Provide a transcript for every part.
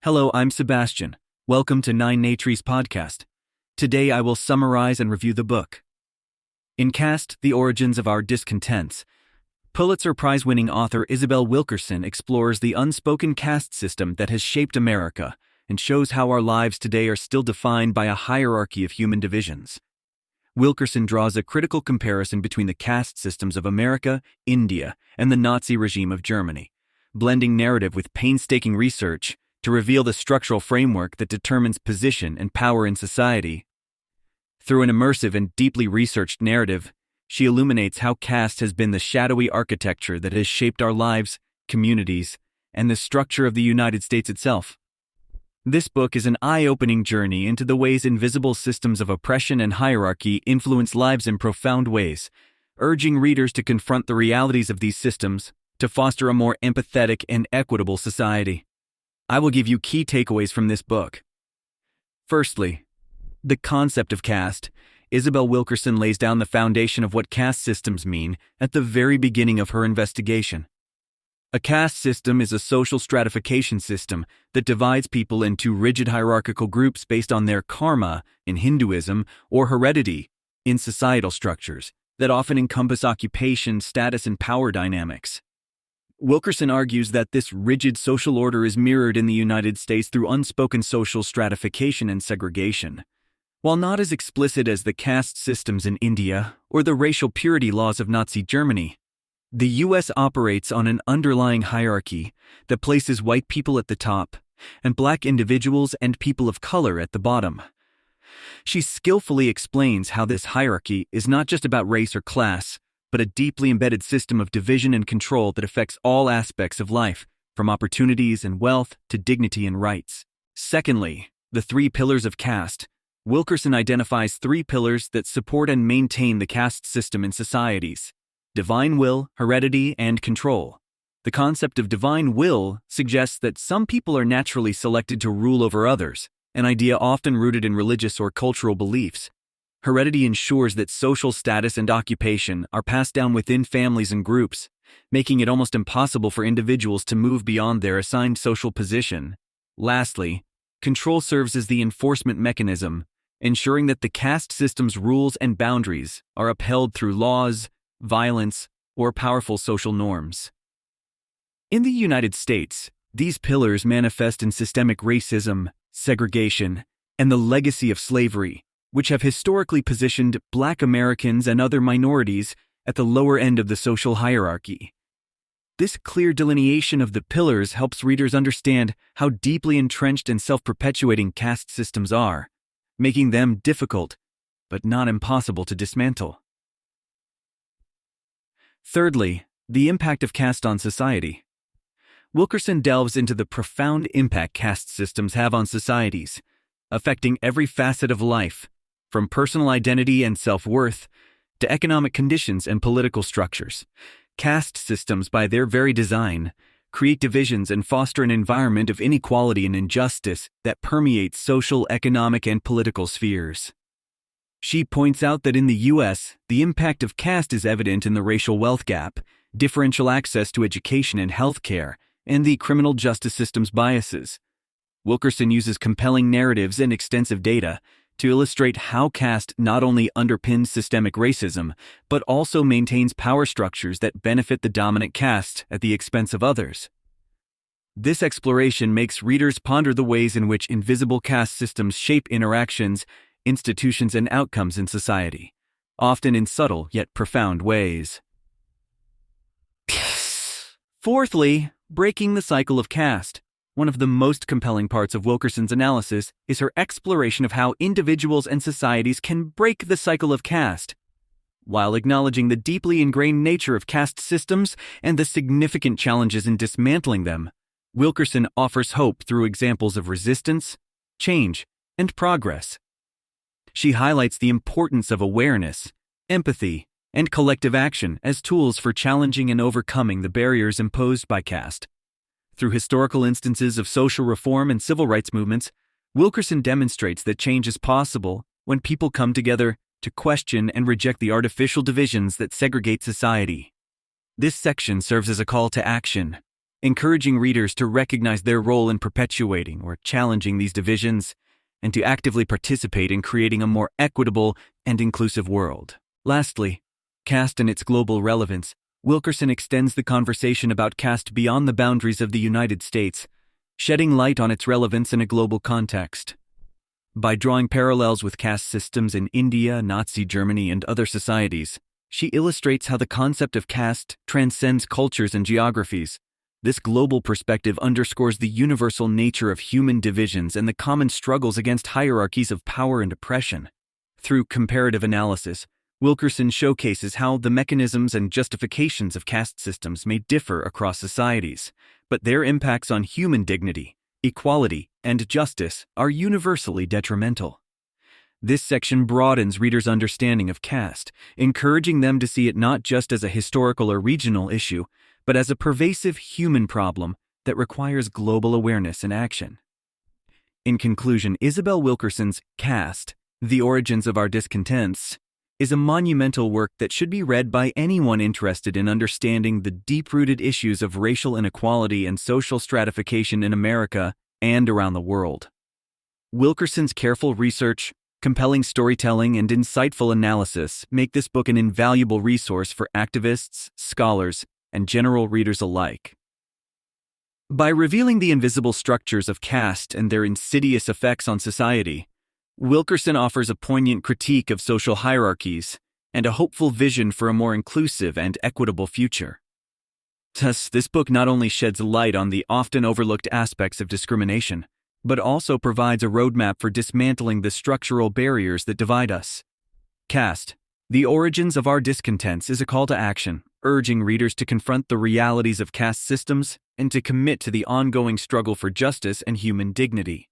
Hello, I'm Sebastian. Welcome to Nine Natries podcast. Today I will summarize and review the book. In Caste, The Origins of Our Discontents, Pulitzer Prize-winning author Isabel Wilkerson explores the unspoken caste system that has shaped America and shows how our lives today are still defined by a hierarchy of human divisions. Wilkerson draws a critical comparison between the caste systems of America, India, and the Nazi regime of Germany, blending narrative with painstaking research to reveal the structural framework that determines position and power in society. Through an immersive and deeply researched narrative, she illuminates how caste has been the shadowy architecture that has shaped our lives, communities, and the structure of the United States itself. This book is an eye-opening journey into the ways invisible systems of oppression and hierarchy influence lives in profound ways, urging readers to confront the realities of these systems to foster a more empathetic and equitable society. I will give you key takeaways from this book. Firstly, the concept of caste. Isabel Wilkerson lays down the foundation of what caste systems mean at the very beginning of her investigation. A caste system is a social stratification system that divides people into rigid hierarchical groups based on their karma in Hinduism or heredity in societal structures that often encompass occupation, status, and power dynamics. Wilkerson argues that this rigid social order is mirrored in the United States through unspoken social stratification and segregation. While not as explicit as the caste systems in India or the racial purity laws of Nazi Germany, the U.S. operates on an underlying hierarchy that places white people at the top and black individuals and people of color at the bottom. She skillfully explains how this hierarchy is not just about race or class, but a deeply embedded system of division and control that affects all aspects of life, from opportunities and wealth to dignity and rights. Secondly, the three pillars of caste. Wilkerson identifies three pillars that support and maintain the caste system in societies: divine will, heredity, and control. The concept of divine will suggests that some people are naturally selected to rule over others, an idea often rooted in religious or cultural beliefs. Heredity ensures that social status and occupation are passed down within families and groups, making it almost impossible for individuals to move beyond their assigned social position. Lastly, control serves as the enforcement mechanism, ensuring that the caste system's rules and boundaries are upheld through laws, violence, or powerful social norms. In the United States, these pillars manifest in systemic racism, segregation, and the legacy of slavery, which have historically positioned Black Americans and other minorities at the lower end of the social hierarchy. This clear delineation of the pillars helps readers understand how deeply entrenched and self-perpetuating caste systems are, making them difficult, but not impossible to dismantle. Thirdly, the impact of caste on society. Wilkerson delves into the profound impact caste systems have on societies, affecting every facet of life, from personal identity and self-worth to economic conditions and political structures. Caste systems, by their very design, create divisions and foster an environment of inequality and injustice that permeates social, economic, and political spheres. She points out that in the U.S., the impact of caste is evident in the racial wealth gap, differential access to education and health care, and the criminal justice system's biases. Wilkerson uses compelling narratives and extensive data to illustrate how caste not only underpins systemic racism, but also maintains power structures that benefit the dominant caste at the expense of others. This exploration makes readers ponder the ways in which invisible caste systems shape interactions, institutions, and outcomes in society, often in subtle yet profound ways. Fourthly, breaking the cycle of caste. One of the most compelling parts of Wilkerson's analysis is her exploration of how individuals and societies can break the cycle of caste. While acknowledging the deeply ingrained nature of caste systems and the significant challenges in dismantling them, Wilkerson offers hope through examples of resistance, change, and progress. She highlights the importance of awareness, empathy, and collective action as tools for challenging and overcoming the barriers imposed by caste. Through historical instances of social reform and civil rights movements, Wilkerson demonstrates that change is possible when people come together to question and reject the artificial divisions that segregate society. This section serves as a call to action, encouraging readers to recognize their role in perpetuating or challenging these divisions and to actively participate in creating a more equitable and inclusive world. Lastly, caste and its global relevance. Wilkerson extends the conversation about caste beyond the boundaries of the United States, shedding light on its relevance in a global context. By drawing parallels with caste systems in India, Nazi Germany, and other societies, she illustrates how the concept of caste transcends cultures and geographies. This global perspective underscores the universal nature of human divisions and the common struggles against hierarchies of power and oppression. Through comparative analysis, Wilkerson showcases how the mechanisms and justifications of caste systems may differ across societies, but their impacts on human dignity, equality, and justice are universally detrimental. This section broadens readers' understanding of caste, encouraging them to see it not just as a historical or regional issue, but as a pervasive human problem that requires global awareness and action. In conclusion, Isabel Wilkerson's Caste, The Origins of Our Discontents, is a monumental work that should be read by anyone interested in understanding the deep-rooted issues of racial inequality and social stratification in America and around the world. Wilkerson's careful research, compelling storytelling, and insightful analysis make this book an invaluable resource for activists, scholars, and general readers alike. By revealing the invisible structures of caste and their insidious effects on society, Wilkerson offers a poignant critique of social hierarchies and a hopeful vision for a more inclusive and equitable future. Thus, this book not only sheds light on the often overlooked aspects of discrimination, but also provides a roadmap for dismantling the structural barriers that divide us. Caste, The Origins of Our Discontents is a call to action, urging readers to confront the realities of caste systems and to commit to the ongoing struggle for justice and human dignity.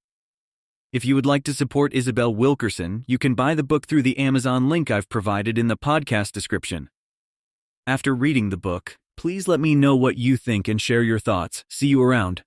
If you would like to support Isabel Wilkerson, you can buy the book through the Amazon link I've provided in the podcast description. After reading the book, please let me know what you think and share your thoughts. See you around.